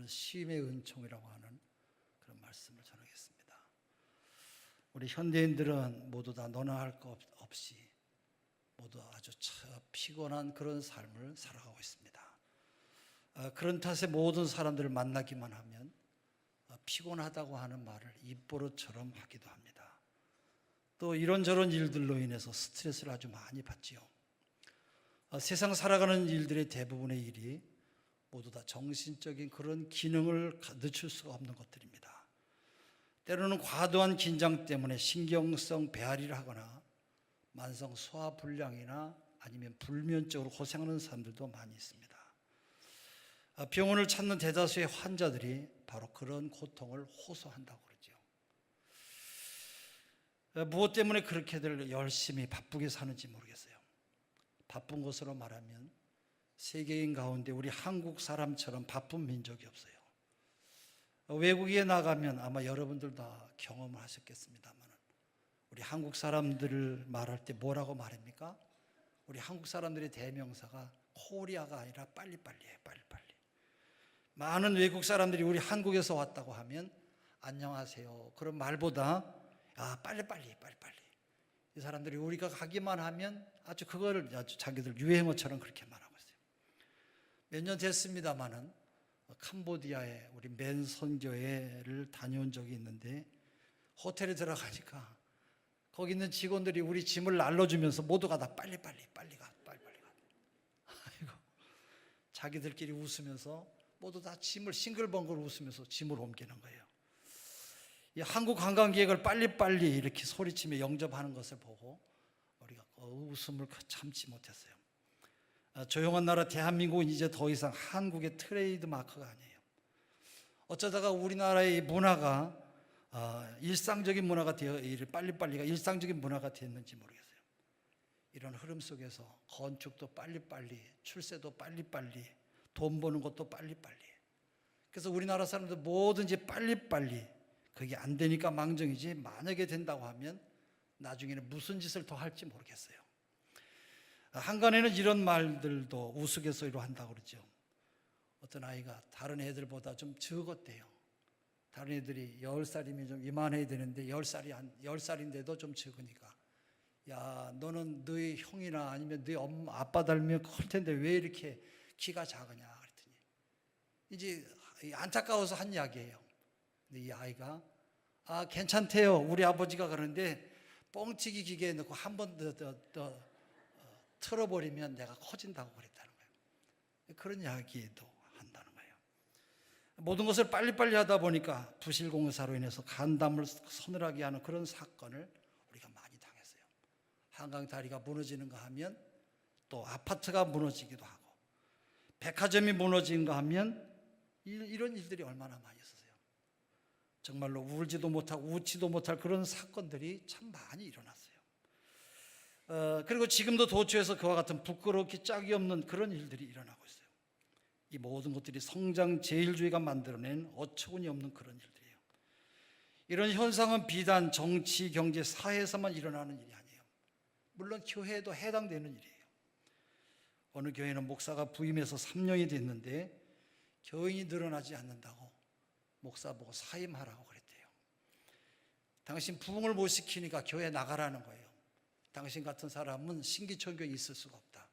쉼의 은총이라고 하는 그런 말씀을 전하겠습니다. 우리 현대인들은 모두 다 너나 할 것 없이 모두 아주 피곤한 그런 삶을 살아가고 있습니다. 그런 탓에 모든 사람들을 만나기만 하면 피곤하다고 하는 말을 입버릇처럼 하기도 합니다. 또 이런저런 일들로 인해서 스트레스를 아주 많이 받지요. 세상 살아가는 일들의 대부분의 일이 모두 다 정신적인 그런 기능을 늦출 수가 없는 것들입니다. 때로는 과도한 긴장 때문에 신경성 배앓이를 하거나 만성 소화불량이나 아니면 불면증으로 고생하는 사람들도 많이 있습니다. 병원을 찾는 대다수의 환자들이 바로 그런 고통을 호소한다고 그러죠. 무엇 때문에 그렇게들 열심히 바쁘게 사는지 모르겠어요. 바쁜 것으로 말하면 세계인 가운데 우리 한국 사람처럼 바쁜 민족이 없어요. 외국에 나가면 아마 여러분들 다 경험을 하셨겠습니다만 우리 한국 사람들을 말할 때 뭐라고 말합니까? 우리 한국 사람들의 대명사가 코리아가 아니라 빨리빨리예요. 빨리빨리. 많은 외국 사람들이 우리 한국에서 왔다고 하면 안녕하세요 그런 말보다 빨리빨리. 이 사람들이 우리가 가기만 하면 아주 그거를 아주 자기들 유행어처럼 그렇게 말하고 있어요. 몇 년 됐습니다마는 캄보디아에 우리 맨 선교회를 다녀온 적이 있는데 호텔에 들어가니까 거기 있는 직원들이 우리 짐을 날려주면서 모두가 다 빨리 가. 아이고, 자기들끼리 웃으면서 모두 다 짐을 싱글벙글 웃으면서 짐을 옮기는 거예요. 이 한국 관광객을 빨리빨리 이렇게 소리치며 영접하는 것을 보고 우리가 웃음을 참지 못했어요. 조용한 나라 대한민국은 이제 더 이상 한국의 트레이드 마크가 아니에요. 어쩌다가 우리나라의 문화가 일상적인 문화가 되어 빨리빨리가 일상적인 문화가 됐는지 모르겠어요. 이런 흐름 속에서 건축도 빨리빨리, 출세도 빨리빨리, 돈 버는 것도 빨리빨리. 그래서 우리나라 사람들 뭐든지 빨리빨리. 그게 안 되니까 망정이지 만약에 된다고 하면 나중에는 무슨 짓을 더 할지 모르겠어요. 한간에는 이런 말들도 우스갯소리로 한다고 그러죠. 어떤 아이가 다른 애들보다 좀 적었대요. 다른 애들이 10살이면 좀 이만해야 되는데 10살인데도 좀 적으니까 야 너는 너희 형이나 아니면 너희 엄마 아빠 닮으면 클 텐데 왜 이렇게 키가 작으냐 그랬더니 이제 안타까워서 한 이야기예요. 근데 이 아이가 괜찮대요. 우리 아버지가 그러는데 뻥치기 기계에 넣고 한 번 더 틀어버리면 내가 커진다고 그랬다는 거예요. 그런 이야기도 한다는 거예요. 모든 것을 빨리빨리 하다 보니까 부실공사로 인해서 간담을 서늘하게 하는 그런 사건을 우리가 많이 당했어요. 한강 다리가 무너지는가 하면 또 아파트가 무너지기도 하고 백화점이 무너지는가 하면 이런 일들이 얼마나 많이 있었어요. 정말로 울지도 못하고 웃지도 못할 그런 사건들이 참 많이 일어났어요. 그리고 지금도 도처에서 그와 같은 부끄럽기 짝이 없는 그런 일들이 일어나고 있어요. 이 모든 것들이 성장 제일주의가 만들어낸 어처구니 없는 그런 일들이에요. 이런 현상은 비단 정치, 경제, 사회에서만 일어나는 일이 아니에요. 물론 교회에도 해당되는 일이에요. 어느 교회는 목사가 부임해서 3년이 됐는데 교인이 늘어나지 않는다고 목사 보고 사임하라고 그랬대요. 당신 부흥을 못 시키니까 교회 나가라는 거예요. 당신 같은 사람은 신기천교에 있을 수가 없다.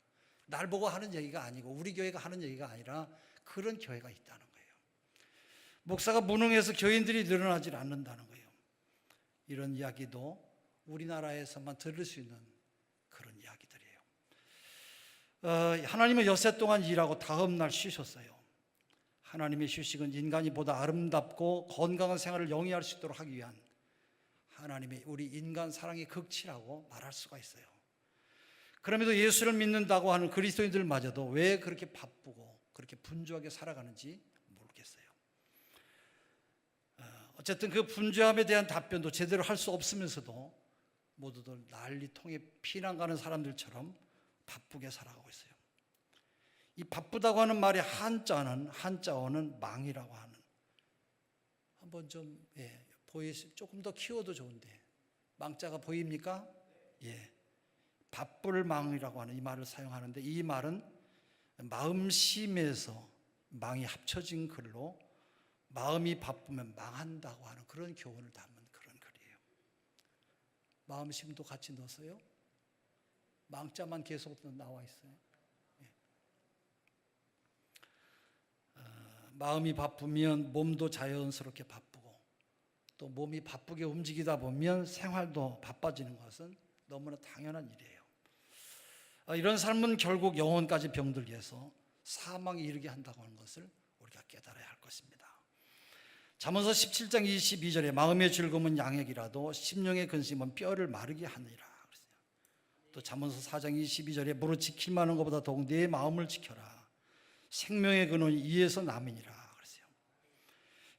날 보고 하는 얘기가 아니고 우리 교회가 하는 얘기가 아니라 그런 교회가 있다는 거예요. 목사가 무능해서 교인들이 늘어나질 않는다는 거예요. 이런 이야기도 우리나라에서만 들을 수 있는 그런 이야기들이에요. 하나님은 엿새 동안 일하고 다음 날 쉬셨어요. 하나님의 휴식은 인간이 보다 아름답고 건강한 생활을 영위할 수 있도록 하기 위한 하나님의 우리 인간 사랑의 극치라고 말할 수가 있어요. 그럼에도 예수를 믿는다고 하는 그리스도인들마저도 왜 그렇게 바쁘고 그렇게 분주하게 살아가는지 모르겠어요. 어쨌든 그 분주함에 대한 답변도 제대로 할 수 없으면서도 모두들 난리통에 피난 가는 사람들처럼 바쁘게 살아가고 있어요. 이 바쁘다고 하는 말의 한자어는 망이라고 하는 한번 좀 조금 더 키워도 좋은데 망자가 보입니까? 바쁠 망이라고 하는 이 말을 사용하는데 이 말은 마음심에서 망이 합쳐진 글로 마음이 바쁘면 망한다고 하는 그런 교훈을 담은 그런 글이에요. 마음심도 같이 넣었어요. 망자만 계속 나와 있어요. 마음이 바쁘면 몸도 자연스럽게 바쁘고, 또 몸이 바쁘게 움직이다 보면 생활도 바빠지는 것은 너무나 당연한 일이에요. 이런 삶은 결국 영혼까지 병들게 해서 사망에 이르게 한다고 하는 것을 우리가 깨달아야 할 것입니다. 잠언서 17장 22절에 마음의 즐거움은 양액이라도 심령의 근심은 뼈를 마르게 하느니라. 또 잠언서 4장 22절에 무릇 지킬 만한 것보다 더욱 내 마음을 지켜라. 생명의 근원이 이에서 남으니라. 그랬어요.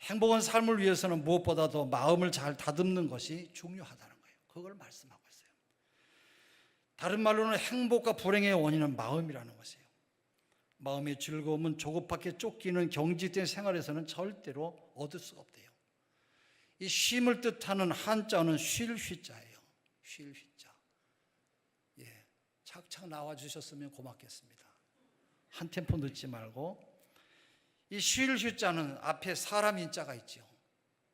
행복한 삶을 위해서는 무엇보다도 마음을 잘 다듬는 것이 중요하다는 거예요. 그걸 말씀하고 있어요. 다른 말로는 행복과 불행의 원인은 마음이라는 것이에요. 마음의 즐거움은 조급하게 쫓기는 경직된 생활에서는 절대로 얻을 수가 없대요. 이 쉼을 뜻하는 한자어는 쉴 휘자예요. 쉴 휘자. 착착 나와주셨으면 고맙겠습니다. 한 템포 늦지 말고. 이 쉴 휘자는 앞에 사람 인자가 있죠.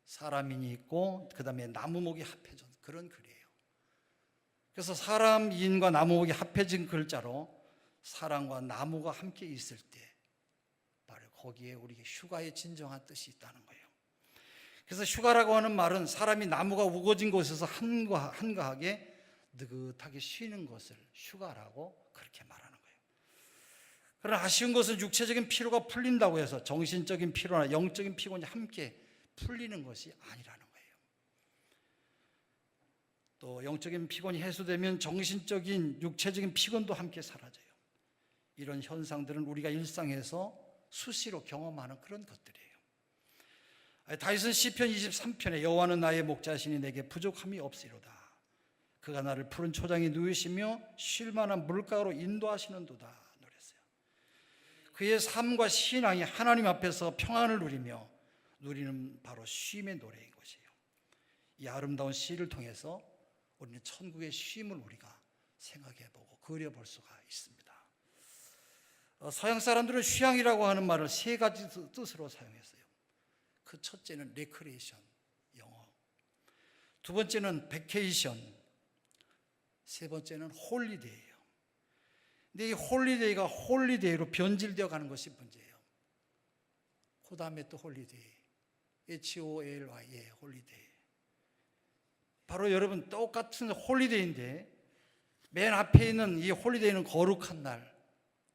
사람인이 있고 그 다음에 나무목이 합해진 그런 글이에요. 그래서 사람인과 나무목이 합해진 글자로 사람과 나무가 함께 있을 때 바로 거기에 우리 휴가의 진정한 뜻이 있다는 거예요. 그래서 휴가라고 하는 말은 사람이 나무가 우거진 곳에서 한가하게 느긋하게 쉬는 것을 휴가라고 그렇게 말하는 거예요. 그러나 아쉬운 것은 육체적인 피로가 풀린다고 해서 정신적인 피로나 영적인 피곤이 함께 풀리는 것이 아니라는 거예요. 또 영적인 피곤이 해소되면 정신적인 육체적인 피곤도 함께 사라져요. 이런 현상들은 우리가 일상에서 수시로 경험하는 그런 것들이에요. 다윗은 시편 23편에 여호와는 나의 목자시니 내게 부족함이 없으리로다. 그가 나를 푸른 초장에 누이시며 쉴 만한 물가로 인도하시는도다 노랬어요. 그의 삶과 신앙이 하나님 앞에서 평안을 누리며 누리는 바로 쉼의 노래인 것이에요. 이 아름다운 시를 통해서 우리는 천국의 쉼을 우리가 생각해보고 그려볼 수가 있습니다. 서양 사람들은 휴양이라고 하는 말을 세 가지 뜻으로 사용했어요. 그 첫째는 레크레이션, 영어. 두 번째는 베케이션. 세 번째는 홀리데이예요. 근데 이 홀리데이가 홀리데이로 변질되어 가는 것이 문제예요. 그 다음에 또 홀리데이, HOLY, 홀리데이. 바로 여러분 똑같은 홀리데이인데 맨 앞에 있는 이 홀리데이는 거룩한 날,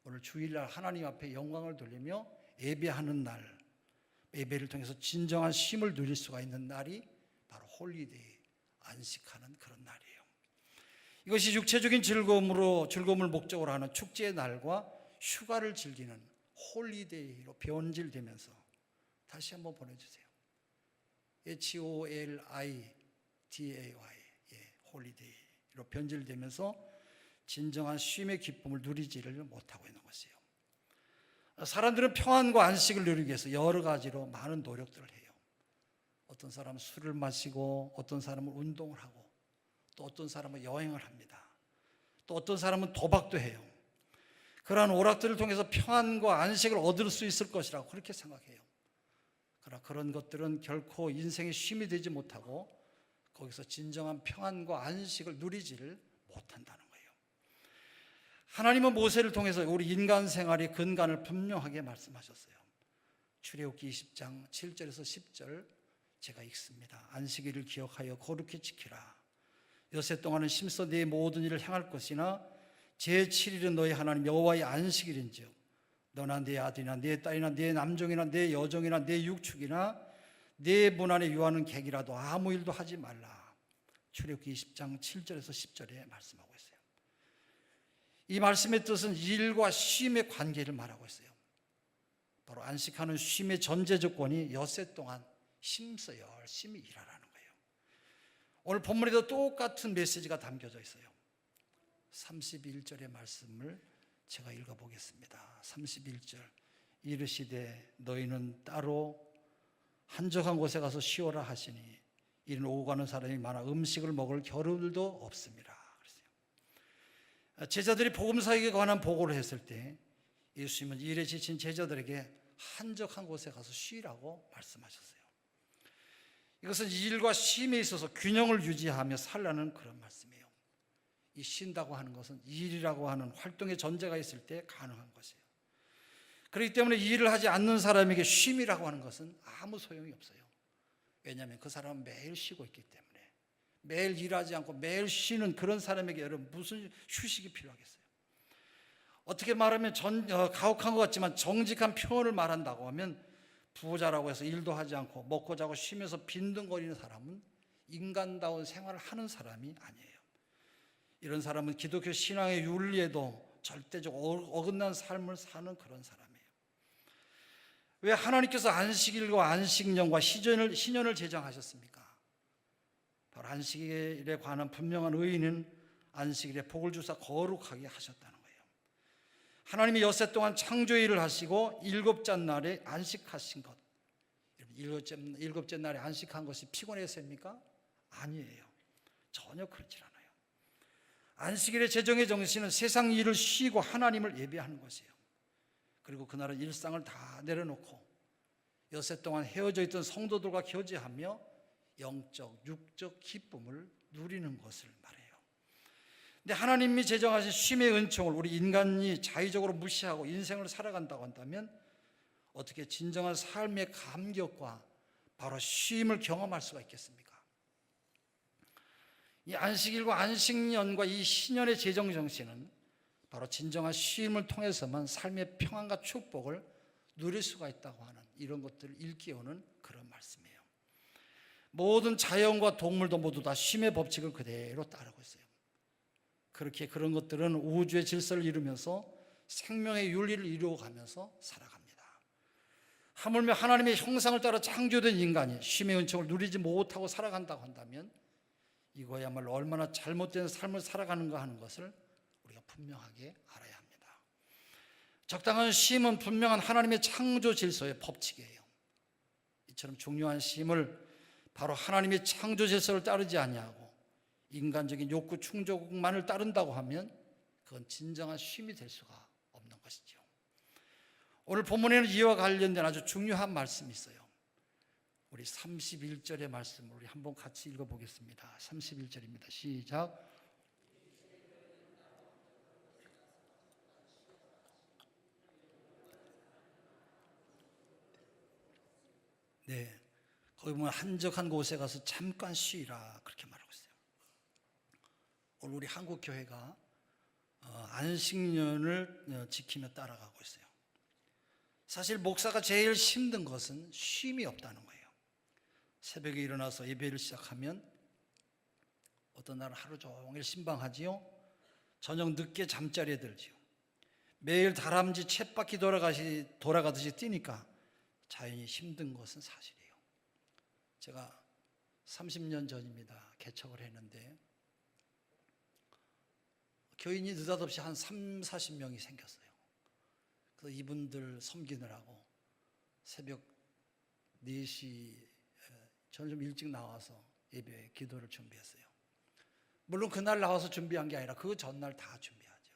오늘 주일날 하나님 앞에 영광을 돌리며 예배하는 날, 예배를 통해서 진정한 쉼을 누릴 수가 있는 날이 바로 홀리데이, 안식하는 그런 날이에요. 이것이 육체적인 즐거움을 목적으로 하는 축제의 날과 휴가를 즐기는 홀리데이로 변질되면서 다시 한번 보내주세요. HOLIDAY, 홀리데이로 변질되면서 진정한 쉼의 기쁨을 누리지를 못하고 있는 것이에요. 사람들은 평안과 안식을 누리기 위해서 여러 가지로 많은 노력들을 해요. 어떤 사람은 술을 마시고, 어떤 사람은 운동을 하고, 또 어떤 사람은 여행을 합니다. 또 어떤 사람은 도박도 해요. 그러한 오락들을 통해서 평안과 안식을 얻을 수 있을 것이라고 그렇게 생각해요. 그러나 그런 것들은 결코 인생의 쉼이 되지 못하고 거기서 진정한 평안과 안식을 누리지를 못한다는 거예요. 하나님은 모세를 통해서 우리 인간 생활의 근간을 분명하게 말씀하셨어요. 출애굽기 20장 7절에서 10절 제가 읽습니다. 안식일을 기억하여 거룩히 지키라. 엿새 동안은 심서 네 모든 일을 행할 것이나 제7일은 너희 하나님 여호와의 안식일인즉 너나 네 아들이나 네 딸이나 네 남종이나 네 여종이나 네 육축이나 네 문 안에 유하는 객이라도 아무 일도 하지 말라. 출애굽기 20장 7절에서 10절에 말씀하고 있어요. 이 말씀의 뜻은 일과 쉼의 관계를 말하고 있어요. 바로 안식하는 쉼의 전제 조건이 엿새 동안 힘써 열심히 일하라는 거예요. 오늘 본문에도 똑같은 메시지가 담겨져 있어요. 31절의 말씀을 제가 읽어보겠습니다. 31절 이르시되 너희는 따로 한적한 곳에 가서 쉬어라 하시니 이는 오고 가는 사람이 많아 음식을 먹을 겨를도 없습니다. 제자들이 복음사역에 관한 보고를 했을 때 예수님은 일에 지친 제자들에게 한적한 곳에 가서 쉬라고 말씀하셨어요. 이것은 일과 쉼에 있어서 균형을 유지하며 살라는 그런 말씀이에요. 이 쉰다고 하는 것은 일이라고 하는 활동의 전제가 있을 때 가능한 것이에요. 그렇기 때문에 일을 하지 않는 사람에게 쉼이라고 하는 것은 아무 소용이 없어요. 왜냐하면 그 사람은 매일 쉬고 있기 때문에. 매일 일하지 않고 매일 쉬는 그런 사람에게 여러분 무슨 휴식이 필요하겠어요? 어떻게 말하면 가혹한 것 같지만 정직한 표현을 말한다고 하면 부자라고 해서 일도 하지 않고 먹고 자고 쉬면서 빈둥거리는 사람은 인간다운 생활을 하는 사람이 아니에요. 이런 사람은 기독교 신앙의 윤리에도 절대적으로 어긋난 삶을 사는 그런 사람이에요. 왜 하나님께서 안식일과 안식년과 신년을 제정하셨습니까? 바로 안식일에 관한 분명한 의의는 안식일에 복을 주사 거룩하게 하셨다는 거예요. 하나님이 엿새 동안 창조의 일을 하시고 일곱째 날에 안식하신 것. 일곱째 날에 안식한 것이 피곤해서입니까? 아니에요. 전혀 그렇지 않아요. 안식일의 제정의 정신은 세상 일을 쉬고 하나님을 예배하는 것이에요. 그리고 그날은 일상을 다 내려놓고 엿새 동안 헤어져 있던 성도들과 교제하며 영적, 육적 기쁨을 누리는 것을 말해요. 근데 하나님이 제정하신 쉼의 은총을 우리 인간이 자의적으로 무시하고 인생을 살아간다고 한다면 어떻게 진정한 삶의 감격과 바로 쉼을 경험할 수가 있겠습니까? 이 안식일과 안식년과 이 신년의 제정 정신은 바로 진정한 쉼을 통해서만 삶의 평안과 축복을 누릴 수가 있다고 하는 이런 것들을 일깨우는 그런 말씀이에요. 모든 자연과 동물도 모두 다 쉼의 법칙을 그대로 따르고 있어요. 그렇게 그런 것들은 우주의 질서를 이루면서 생명의 윤리를 이루어가면서 살아갑니다. 하물며 하나님의 형상을 따라 창조된 인간이 쉼의 은총을 누리지 못하고 살아간다고 한다면 이거야말로 얼마나 잘못된 삶을 살아가는가 하는 것을 우리가 분명하게 알아야 합니다. 적당한 쉼은 분명한 하나님의 창조 질서의 법칙이에요. 이처럼 중요한 쉼을 바로 하나님의 창조 질서를 따르지 아니하고 인간적인 욕구 충족만을 따른다고 하면 그건 진정한 쉼이 될 수가 없는 것이죠. 오늘 본문에는 이와 관련된 아주 중요한 말씀이 있어요. 우리 31절의 말씀을 우리 한번 같이 읽어보겠습니다. 31절입니다. 시작. 네, 거기 보면 한적한 곳에 가서 잠깐 쉬라 그렇게 말하고 있어요. 오늘 우리 한국 교회가 안식년을 지키며 따라가고 있어요. 사실 목사가 제일 힘든 것은 쉼이 없다는 거예요. 새벽에 일어나서 예배를 시작하면 어떤 날은 하루 종일 신방하지요. 저녁 늦게 잠자리에 들지요. 매일 다람쥐 쳇바퀴 돌아가듯이 뛰니까 자연히 힘든 것은 사실이에요. 제가 30년 전입니다. 개척을 했는데 교인이 느닷없이 한 30-40명이 생겼어요. 그래서 이분들 섬기느라고 새벽 4시 저는 좀 일찍 나와서 예배 기도를 준비했어요. 물론 그날 나와서 준비한 게 아니라 그 전날 다 준비하죠.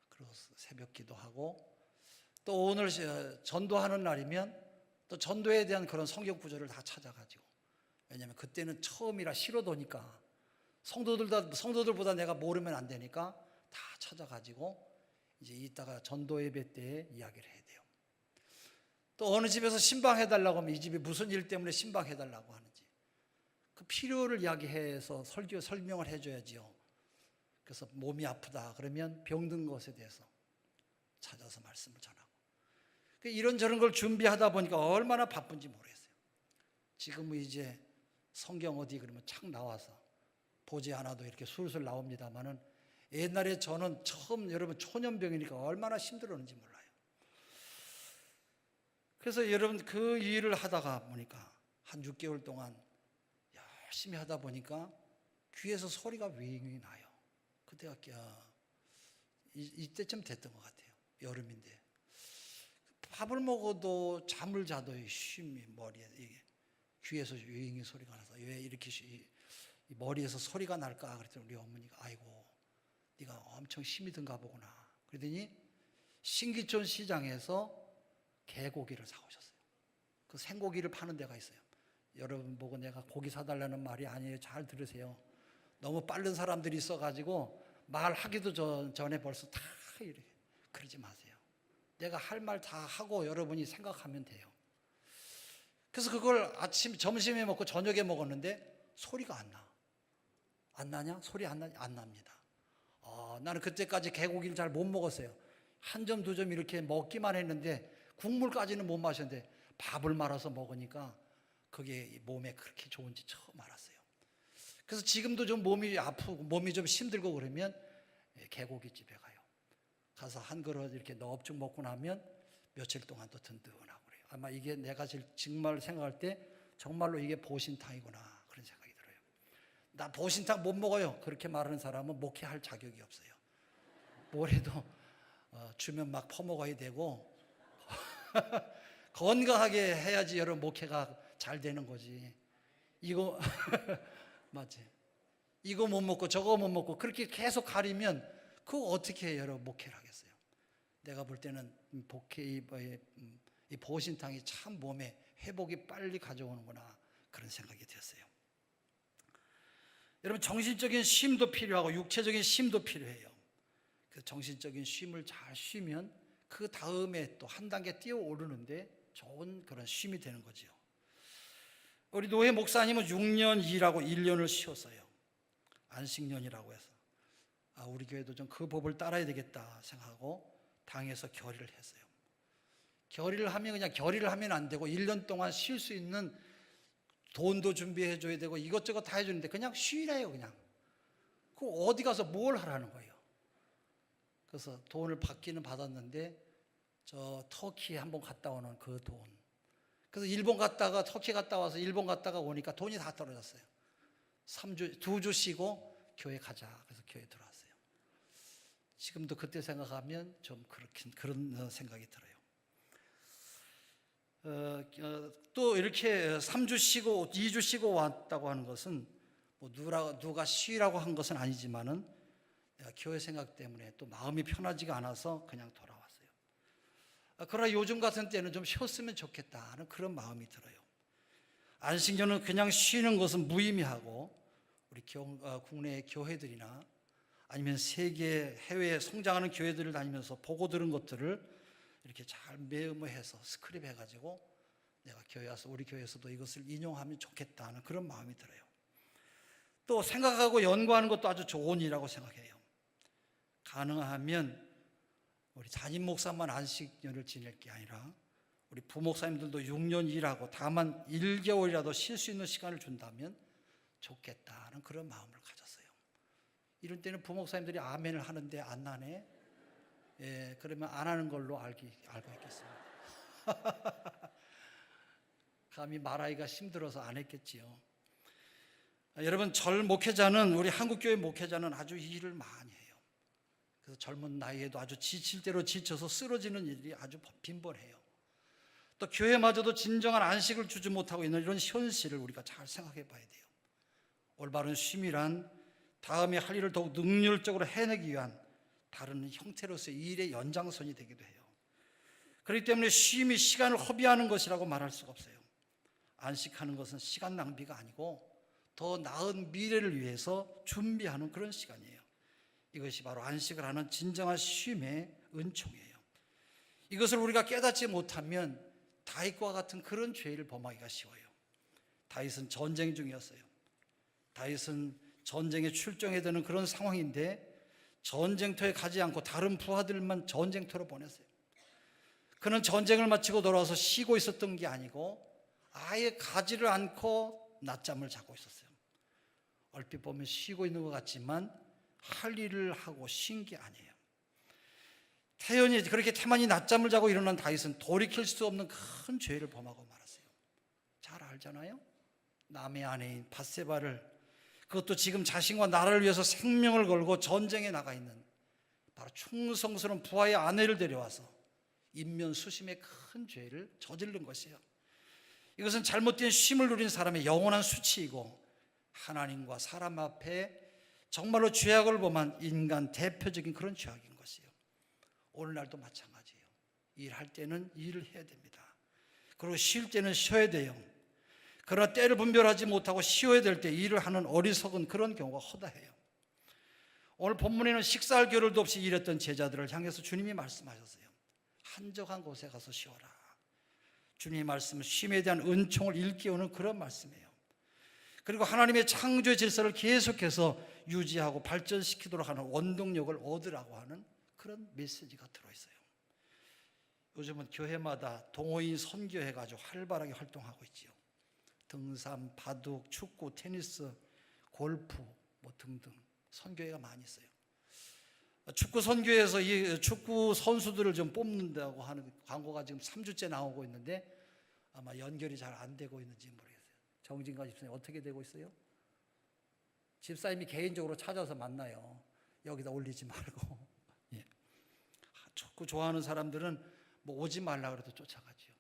그리고 새벽 기도하고 또 오늘 전도하는 날이면 또 전도에 대한 그런 성경 구절을 다 찾아가지고, 왜냐하면 그때는 처음이라 싫어도니까 성도들보다 내가 모르면 안 되니까 다 찾아가지고 이제 이따가 전도 예배 때 이야기를 해야 돼요. 또 어느 집에서 신방해달라고 하면 이 집이 무슨 일 때문에 신방해달라고 하는지 그 필요를 이야기해서 설명을 해줘야지요. 그래서 몸이 아프다 그러면 병든 것에 대해서 찾아서 말씀을 전하고, 이런저런 걸 준비하다 보니까 얼마나 바쁜지 모르겠어요. 지금은 이제 성경 어디 그러면 착 나와서 보지 않아도 이렇게 술술 나옵니다만은 옛날에 저는 처음 여러분 초년병이니까 얼마나 힘들었는지 몰라요. 그래서 여러분 그 일을 하다가 보니까 한 6개월 동안 열심히 하다 보니까 귀에서 소리가 윙윙 나요. 그때가 이때쯤 됐던 것 같아요. 여름인데 밥을 먹어도 잠을 자도 쉼이 머리에 이게 귀에서 윙윙 소리가 나서 왜 이렇게 머리에서 소리가 날까 그랬더니 우리 어머니가 아이고 네가 엄청 힘이 든가 보구나. 그러더니 신기촌 시장에서 개고기를 사오셨어요. 그 생고기를 파는 데가 있어요. 여러분 보고 내가 고기 사달라는 말이 아니에요. 잘 들으세요. 너무 빠른 사람들이 있어가지고 말하기도 전에 벌써 다 이렇게 그러지 마세요. 내가 할 말 다 하고 여러분이 생각하면 돼요. 그래서 그걸 아침, 점심에 먹고 저녁에 먹었는데 소리가 안 나. 안 나냐? 소리 안 나냐? 안 납니다. 나는 그때까지 개고기를 잘 못 먹었어요. 한 점, 두 점 이렇게 먹기만 했는데 국물까지는 못 마셨는데 밥을 말아서 먹으니까 그게 몸에 그렇게 좋은지 처음 알았어요. 그래서 지금도 좀 몸이 아프고 몸이 좀 힘들고 그러면 개고기집에 가요. 가서 한 그릇 이렇게 넙죽 먹고 나면 며칠 동안 또 든든하고 그래요. 아마 이게 내가 정말 생각할 때 정말로 이게 보신탕이구나 그런 생각이 들어요. 나 보신탕 못 먹어요. 그렇게 말하는 사람은 목회할 자격이 없어요. 뭘 해도 주면 막 퍼먹어야 되고 건강하게 해야지 여러분 목회가 잘 되는 거지. 이거 맞지? 이거 못 먹고 저거 못 먹고 그렇게 계속 가리면 그거 어떻게 해요, 여러분 목회를 하겠어요? 내가 볼 때는 이 보신탕이 참 몸에 회복이 빨리 가져오는구나 그런 생각이 들었어요. 여러분 정신적인 쉼도 필요하고 육체적인 쉼도 필요해요. 그 정신적인 쉼을 잘 쉬면 그 다음에 또 한 단계 뛰어오르는데 좋은 그런 쉼이 되는 거죠. 우리 노회 목사님은 6년 일하고 1년을 쉬었어요. 안식년이라고 해서 우리 교회도 좀 그 법을 따라야 되겠다 생각하고 당에서 결의를 했어요. 결의를 하면 그냥 결의를 하면 안 되고 1년 동안 쉴 수 있는 돈도 준비해 줘야 되고 이것저것 다 해주는데 그냥 쉬래요. 그냥 그 어디 가서 뭘 하라는 거예요. 그래서 돈을 받기는 받았는데 저 터키 한번 갔다 오는 그 돈, 그래서 일본 갔다가 터키 갔다 와서 일본 갔다가 오니까 돈이 다 떨어졌어요. 2주 쉬고 교회 가자. 그래서 교회 들어왔어요. 지금도 그때 생각하면 좀 그런 생각이 들어요. 또 이렇게 3주 쉬고 2주 쉬고 왔다고 하는 것은 뭐 누가 쉬라고 한 것은 아니지만은 내가 교회 생각 때문에 또 마음이 편하지가 않아서 그냥 돌아왔어요. 그러나 요즘 같은 때는 좀 쉬었으면 좋겠다는 그런 마음이 들어요. 안식년은 그냥 쉬는 것은 무의미하고 우리 국내 교회들이나 아니면 세계 해외에 성장하는 교회들을 다니면서 보고 들은 것들을 이렇게 잘 메모해서 스크립 해가지고 내가 교회 와서 우리 교회에서도 이것을 인용하면 좋겠다는 그런 마음이 들어요. 또 생각하고 연구하는 것도 아주 좋은 일이라고 생각해요. 가능하면 우리 담임 목사만 안식년을 지낼 게 아니라 우리 부목사님들도 6년 일하고 다만 1개월이라도 쉴 수 있는 시간을 준다면 좋겠다는 그런 마음을 가졌어요. 이런 때는 부목사님들이 아멘을 하는데 안 나네. 그러면 안 하는 걸로 알고 있겠습니다. 감히 말하기가 힘들어서 안 했겠지요. 여러분 목회자는 우리 한국교회 목회자는 아주 일을 많이 해요. 그래서 젊은 나이에도 아주 지칠 대로 지쳐서 쓰러지는 일이 아주 빈번해요. 또 교회마저도 진정한 안식을 주지 못하고 있는 이런 현실을 우리가 잘 생각해 봐야 돼요. 올바른 쉼이란 다음에 할 일을 더욱 능률적으로 해내기 위한 다른 형태로서의 일의 연장선이 되기도 해요. 그렇기 때문에 쉼이 시간을 허비하는 것이라고 말할 수가 없어요. 안식하는 것은 시간 낭비가 아니고 더 나은 미래를 위해서 준비하는 그런 시간이에요. 이것이 바로 안식을 하는 진정한 쉼의 은총이에요. 이것을 우리가 깨닫지 못하면 다윗과 같은 그런 죄를 범하기가 쉬워요. 다윗은 전쟁 중이었어요. 다윗은 전쟁에 출정해야 되는 그런 상황인데 전쟁터에 가지 않고 다른 부하들만 전쟁터로 보냈어요. 그는 전쟁을 마치고 돌아와서 쉬고 있었던 게 아니고 아예 가지를 않고 낮잠을 자고 있었어요. 얼핏 보면 쉬고 있는 것 같지만 할 일을 하고 쉰 게 아니에요. 태만히 낮잠을 자고 일어난 다윗은 돌이킬 수 없는 큰 죄를 범하고 말았어요. 잘 알잖아요. 남의 아내인 밧세바를, 그것도 지금 자신과 나라를 위해서 생명을 걸고 전쟁에 나가 있는 바로 충성스러운 부하의 아내를 데려와서 인면수심의 큰 죄를 저지른 것이에요. 이것은 잘못된 쉼을 누린 사람의 영원한 수치이고 하나님과 사람 앞에 정말로 죄악을 범한 인간 대표적인 그런 죄악인 것이에요. 오늘날도 마찬가지예요. 일할 때는 일을 해야 됩니다. 그리고 쉴 때는 쉬어야 돼요. 그러나 때를 분별하지 못하고 쉬어야 될 때 일을 하는 어리석은 그런 경우가 허다해요. 오늘 본문에는 식사할 겨를도 없이 일했던 제자들을 향해서 주님이 말씀하셨어요. 한적한 곳에 가서 쉬어라. 주님의 말씀은 쉼에 대한 은총을 일깨우는 그런 말씀이에요. 그리고 하나님의 창조의 질서를 계속해서 유지하고 발전시키도록 하는 원동력을 얻으라고 하는 그런 메시지가 들어있어요. 요즘은 교회마다 동호인 선교회가 아주 활발하게 활동하고 있지요. 등산, 바둑, 축구, 테니스, 골프 등등 선교회가 많이 있어요. 축구 선교회에서 이 축구 선수들을 좀 뽑는다고 하는 광고가 지금 3주째 나오고 있는데 아마 연결이 잘 안 되고 있는지 모르겠어요. 정진가 집사님 어떻게 되고 있어요? 집사님이 개인적으로 찾아서 만나요. 여기다 올리지 말고. 예. 축구 좋아하는 사람들은 오지 말라 그래도 쫓아가지요.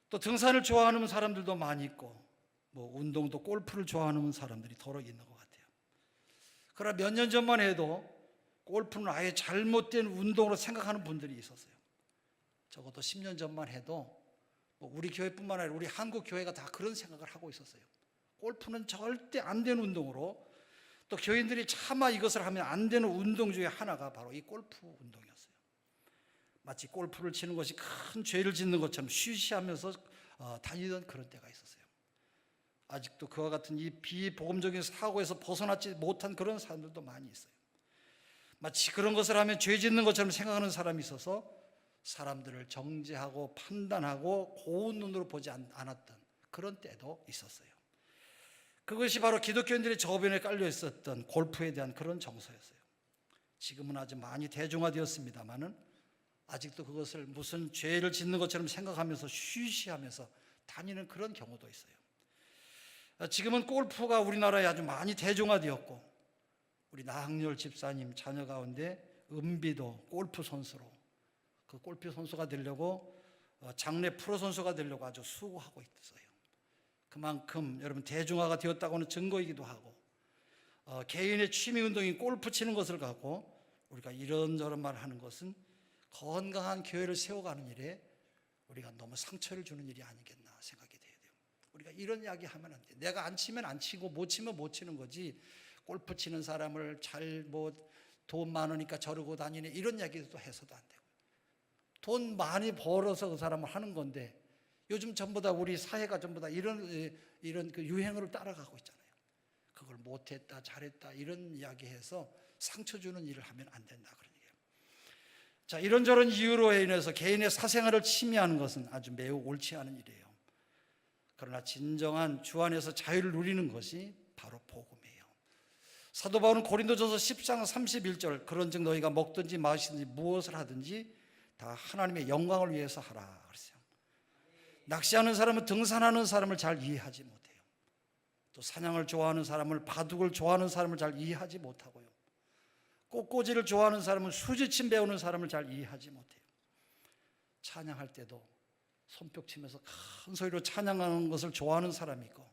또 등산을 좋아하는 사람들도 많이 있고 운동도 골프를 좋아하는 사람들이 더러 있는 것 같아요. 그러나 몇 년 전만 해도 골프는 아예 잘못된 운동으로 생각하는 분들이 있었어요. 적어도 10년 전만 해도 우리 교회뿐만 아니라 우리 한국 교회가 다 그런 생각을 하고 있었어요. 골프는 절대 안 되는 운동으로, 또 교인들이 차마 이것을 하면 안 되는 운동 중에 하나가 바로 이 골프 운동이었어요. 마치 골프를 치는 것이 큰 죄를 짓는 것처럼 쉬쉬하면서 다니던 그런 때가 있었어요. 아직도 그와 같은 이 비복음적인 사고에서 벗어나지 못한 그런 사람들도 많이 있어요. 마치 그런 것을 하면 죄 짓는 것처럼 생각하는 사람이 있어서 사람들을 정죄하고 판단하고 고운 눈으로 보지 않았던 그런 때도 있었어요. 그것이 바로 기독교인들의 저변에 깔려 있었던 골프에 대한 그런 정서였어요. 지금은 아주 많이 대중화되었습니다마는 아직도 그것을 무슨 죄를 짓는 것처럼 생각하면서 쉬쉬하면서 다니는 그런 경우도 있어요. 지금은 골프가 우리나라에 아주 많이 대중화되었고, 우리 나학렬 집사님 자녀 가운데 은비도 골프 선수로, 그 골프 선수가 되려고 장래 프로 선수가 되려고 아주 수고하고 있어요. 그만큼 여러분 대중화가 되었다고 하는 증거이기도 하고, 개인의 취미 운동인 골프 치는 것을 갖고 우리가 이런저런 말을 하는 것은 건강한 교회를 세워가는 일에 우리가 너무 상처를 주는 일이 아니겠나 생각이 돼야 돼요. 우리가 이런 이야기 하면 안 돼요. 내가 안 치면 안 치고 못 치면 못 치는 거지, 골프 치는 사람을 돈 많으니까 저러고 다니네 이런 이야기도 해서도 안 되고, 돈 많이 벌어서 그 사람을 하는 건데 요즘 전부 다 우리 사회가 전부 다 이런 그 유행을 따라가고 있잖아요. 그걸 못했다 잘했다 이런 이야기해서 상처 주는 일을 하면 안 된다 그런 얘기예요. 자, 이런저런 이유로 인해서 개인의 사생활을 침해하는 것은 아주 매우 옳지 않은 일이에요. 그러나 진정한 주 안에서 자유를 누리는 것이 바로 복음이에요. 사도 바울은 고린도전서 10장 31절, 그런즉 너희가 먹든지 마시든지 무엇을 하든지 다 하나님의 영광을 위해서 하라 그랬어요. 낚시하는 사람은 등산하는 사람을 잘 이해하지 못해요. 또 사냥을 좋아하는 사람을, 바둑을 좋아하는 사람을 잘 이해하지 못하고요. 꽃꽂이를 좋아하는 사람은 수지침 배우는 사람을 잘 이해하지 못해요. 찬양할 때도 손뼉 치면서 큰 소리로 찬양하는 것을 좋아하는 사람이 있고,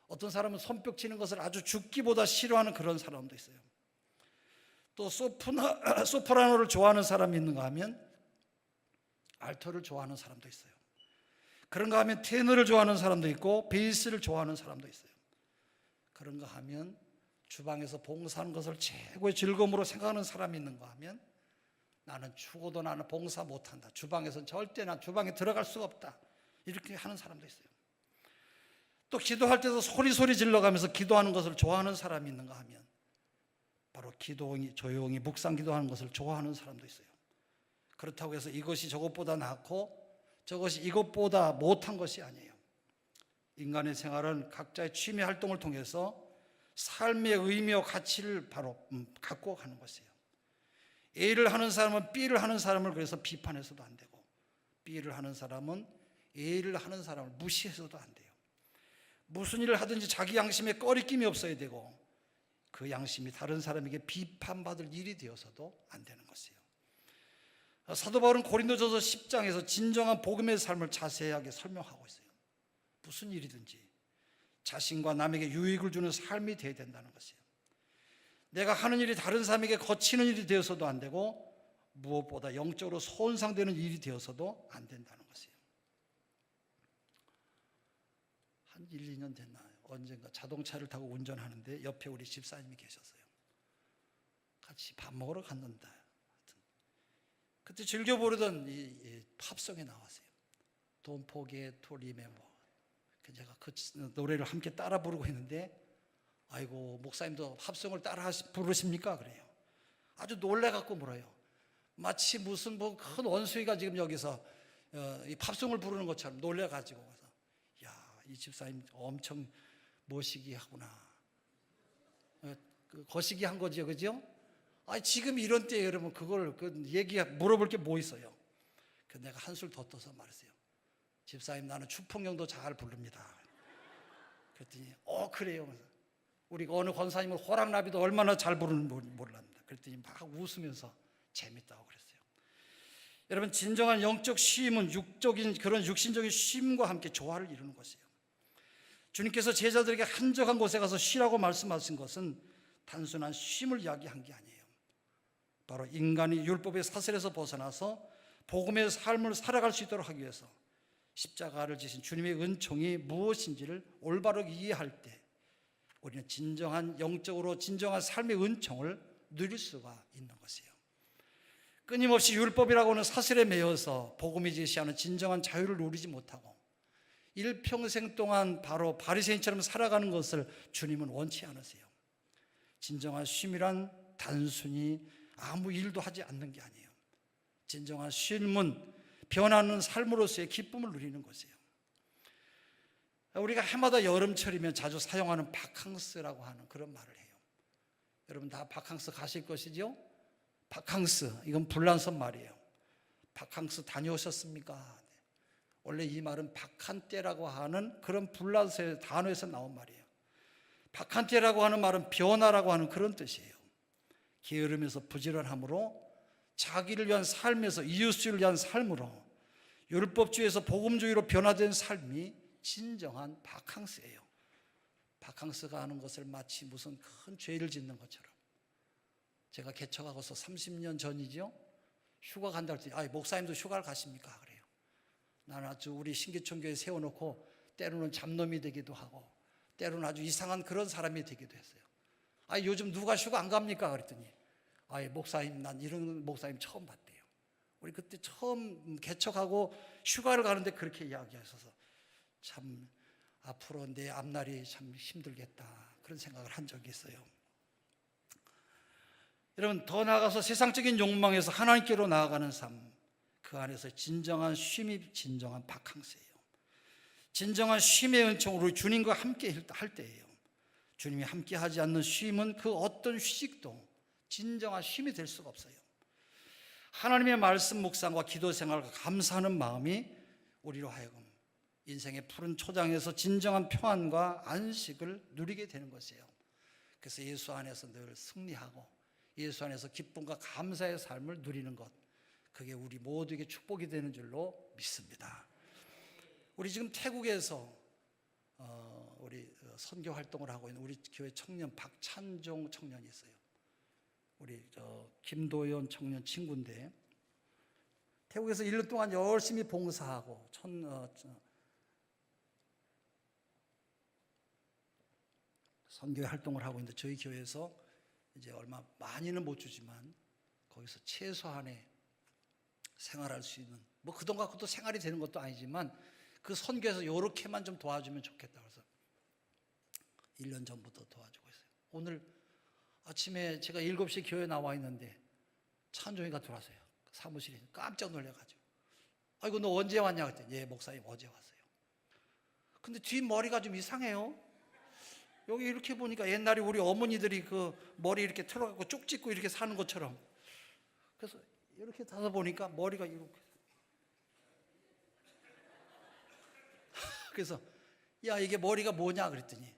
어떤 사람은 손뼉 치는 것을 아주 죽기보다 싫어하는 그런 사람도 있어요. 또 소프라노를 좋아하는 사람이 있는가 하면 알토를 좋아하는 사람도 있어요. 그런가 하면 테너를 좋아하는 사람도 있고 베이스를 좋아하는 사람도 있어요. 그런가 하면 주방에서 봉사하는 것을 최고의 즐거움으로 생각하는 사람이 있는가 하면 나는 죽어도 나는 봉사 못한다, 주방에서는 절대 난 주방에 들어갈 수가 없다, 이렇게 하는 사람도 있어요. 또 기도할 때도 소리 질러가면서 기도하는 것을 좋아하는 사람이 있는가 하면 바로 조용히 묵상 기도하는 것을 좋아하는 사람도 있어요. 그렇다고 해서 이것이 저것보다 낫고 저것이 이것보다 못한 것이 아니에요. 인간의 생활은 각자의 취미 활동을 통해서 삶의 의미와 가치를 바로 갖고 가는 것이에요. A를 하는 사람은 B를 하는 사람을 그래서 비판해서도 안 되고, B를 하는 사람은 A를 하는 사람을 무시해서도 안 돼요. 무슨 일을 하든지 자기 양심에 꺼리낌이 없어야 되고, 그 양심이 다른 사람에게 비판받을 일이 되어서도 안 되는 것이에요. 사도 바울은 고린도전서 10장에서 진정한 복음의 삶을 자세하게 설명하고 있어요. 무슨 일이든지 자신과 남에게 유익을 주는 삶이 되어야 된다는 것이에요. 내가 하는 일이 다른 사람에게 거치는 일이 되어서도 안 되고 무엇보다 영적으로 손상되는 일이 되어서도 안 된다는 것이에요. 한 1, 2년 됐나 언젠가 자동차를 타고 운전하는데 옆에 우리 집사님이 계셨어요. 같이 밥 먹으러 갔는데 그때 즐겨 부르던 이 팝송이 나왔어요. Don't forget to remember. 제가 그 노래를 함께 따라 부르고 있는데, 아이고 목사님도 팝송을 따라 부르십니까? 그래요. 아주 놀래갖고 물어요. 마치 무슨 뭐 큰 원수이가 지금 여기서 이 팝송을 부르는 것처럼 놀래가지고 와서, 야, 이 집사님 엄청 모시기 하구나. 거시기 한 거죠, 그죠? 아, 지금 이런 때에 여러분 그걸 물어볼 게 뭐 있어요? 내가 한술 더 떠서 말했어요. 집사님, 나는 추풍경도 잘 부릅니다. 그랬더니 그래요. 우리 어느 권사님은 호랑나비도 얼마나 잘 부르는지 몰랐는데, 그랬더니 막 웃으면서 재밌다고 그랬어요. 여러분, 진정한 영적 쉼은 육적인 그런 육신적인 쉼과 함께 조화를 이루는 것이에요. 주님께서 제자들에게 한적한 곳에 가서 쉬라고 말씀하신 것은 단순한 쉼을 이야기한 게 아니에요. 바로 인간이 율법의 사슬에서 벗어나서 복음의 삶을 살아갈 수 있도록 하기 위해서 십자가를 지신 주님의 은총이 무엇인지를 올바로 이해할 때 우리는 진정한 영적으로 진정한 삶의 은총을 누릴 수가 있는 것이에요. 끊임없이 율법이라고 하는 사슬에 매여서 복음이 제시하는 진정한 자유를 누리지 못하고 일평생 동안 바로 바리새인처럼 살아가는 것을 주님은 원치 않으세요. 진정한 쉼이란 단순히 아무 일도 하지 않는 게 아니에요. 진정한 쉼은 변하는 삶으로서의 기쁨을 누리는 것이에요. 우리가 해마다 여름철이면 자주 사용하는 바캉스라고 하는 그런 말을 해요. 여러분 다 바캉스 가실 것이죠? 바캉스, 이건 불란서 말이에요. 바캉스 다녀오셨습니까? 원래 이 말은 바칸테라고 하는 그런 불란서의 단어에서 나온 말이에요. 바칸테라고 하는 말은 변화라고 하는 그런 뜻이에요. 게으름에서 부지런함으로 자기를 위한 삶에서 이웃을 위한 삶으로 율법주의에서 복음주의로 변화된 삶이 진정한 바캉스예요. 바캉스가 하는 것을 마치 무슨 큰 죄를 짓는 것처럼. 제가 개척하고서 30년 전이죠. 휴가 간다 할 때, 목사님도 휴가를 가십니까? 그래요. 나는 아주 우리 신기촌교회 세워놓고 때로는 잡놈이 되기도 하고 때로는 아주 이상한 그런 사람이 되기도 했어요. 요즘 누가 휴가 안 갑니까? 그랬더니 목사님, 난 이런 목사님 처음 봤대요. 우리 그때 처음 개척하고 휴가를 가는데 그렇게 이야기하셔서 참 앞으로 내 앞날이 참 힘들겠다 그런 생각을 한 적이 있어요. 여러분, 더 나아가서 세상적인 욕망에서 하나님께로 나아가는 삶, 그 안에서 진정한 쉼이 진정한 바캉스예요. 진정한 쉼의 은총으로 주님과 함께 할 때예요. 주님이 함께 하지 않는 쉼은 그 어떤 휴식도 진정한 쉼이 될 수가 없어요. 하나님의 말씀 묵상과 기도 생활과 감사하는 마음이 우리로 하여금 인생의 푸른 초장에서 진정한 평안과 안식을 누리게 되는 것이에요. 그래서 예수 안에서 늘 승리하고 예수 안에서 기쁨과 감사의 삶을 누리는 것, 그게 우리 모두에게 축복이 되는 줄로 믿습니다. 우리 지금 태국에서 우리 선교 활동을 하고 있는 우리 교회 청년 박찬종 청년이 있어요. 우리 김도연 청년 친구인데 태국에서 1년 동안 열심히 봉사하고 선교 활동을 하고 있는데 저희 교회에서 이제 얼마 많이는 못 주지만 거기서 최소한의 생활할 수 있는 뭐 그돈 갖고도 생활이 되는 것도 아니지만 그 선교에서 요렇게만 좀 도와주면 좋겠다 그래서 1년 전부터 도와주고 있어요. 오늘 아침에 제가 7시에 교회 나와 있는데 찬종이가 들어왔어요. 사무실에 깜짝 놀래가지고 아이고 너 언제 왔냐 그랬더니 예 목사님 어제 왔어요. 근데 뒷머리가 좀 이상해요. 여기 이렇게 보니까 옛날에 우리 어머니들이 그 머리 이렇게 틀어갖고 쪽 찢고 이렇게 사는 것처럼 그래서 이렇게 타서 보니까 머리가 이렇게 그래서 야 이게 머리가 뭐냐 그랬더니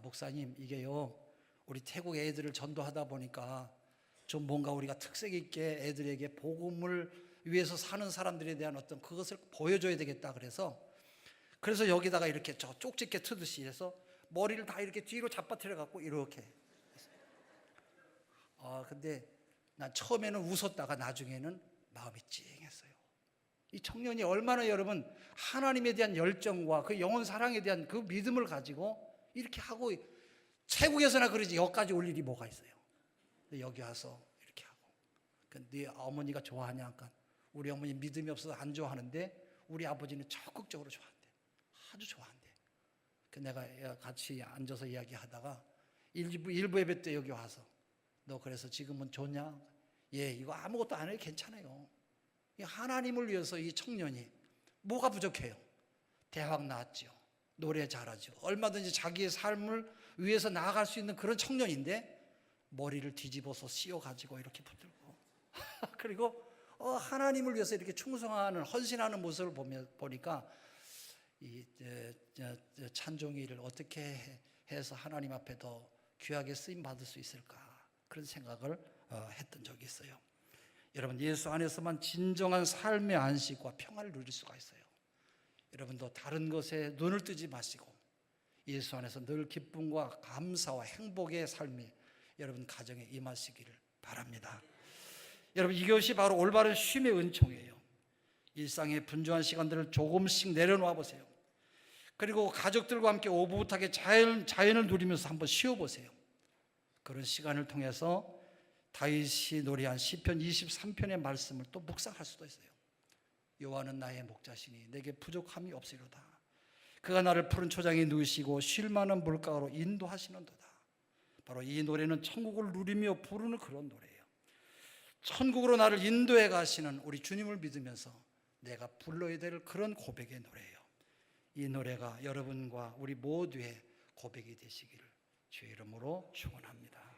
목사님 이게요 우리 태국 애들을 전도하다 보니까 좀 뭔가 우리가 특색 있게 애들에게 복음을 위해서 사는 사람들에 대한 어떤 그것을 보여줘야 되겠다 그래서 여기다가 이렇게 저 쪽집게 트듯이 해서 머리를 다 이렇게 뒤로 잡아뜨려 갖고 이렇게 근데 난 처음에는 웃었다가 나중에는 마음이 찡했어요. 이 청년이 얼마나 여러분 하나님에 대한 열정과 그 영혼 사랑에 대한 그 믿음을 가지고 이렇게 하고, 태국에서나 그러지 여기까지 올 일이 뭐가 있어요. 근데 여기 와서 이렇게 하고. 네 어머니가 좋아하냐? 그러니까 우리 어머니 믿음이 없어서 안 좋아하는데 우리 아버지는 적극적으로 좋아한대. 아주 좋아한대. 내가 같이 앉아서 이야기하다가 일부 예배 때 여기 와서 너 그래서 지금은 좋냐? 예, 이거 아무것도 안 해도 괜찮아요. 하나님을 위해서 이 청년이 뭐가 부족해요? 대학 나왔죠. 노래 잘하죠. 얼마든지 자기의 삶을 위해서 나아갈 수 있는 그런 청년인데 머리를 뒤집어서 씌워가지고 이렇게 붙들고 그리고 하나님을 위해서 이렇게 충성하는 헌신하는 모습을 보니까 이 찬종이를 어떻게 해서 하나님 앞에 더 귀하게 쓰임 받을 수 있을까, 그런 생각을 했던 적이 있어요. 여러분, 예수 안에서만 진정한 삶의 안식과 평안을 누릴 수가 있어요. 여러분도 다른 것에 눈을 뜨지 마시고 예수 안에서 늘 기쁨과 감사와 행복의 삶이 여러분 가정에 임하시기를 바랍니다. 여러분, 이것이 바로 올바른 쉼의 은총이에요. 일상의 분주한 시간들을 조금씩 내려놓아 보세요. 그리고 가족들과 함께 오붓하게 자연을 누리면서 한번 쉬어보세요. 그런 시간을 통해서 다윗이 노래한 시편 23편의 말씀을 또 묵상할 수도 있어요. 여호와는 나의 목자시니 내게 부족함이 없으리로다. 그가 나를 푸른 초장에 누우시고 쉴 만한 물가로 인도하시는도다. 바로 이 노래는 천국을 누리며 부르는 그런 노래예요. 천국으로 나를 인도해 가시는 우리 주님을 믿으면서 내가 불러야 될 그런 고백의 노래예요. 이 노래가 여러분과 우리 모두의 고백이 되시기를 주의 이름으로 축원합니다.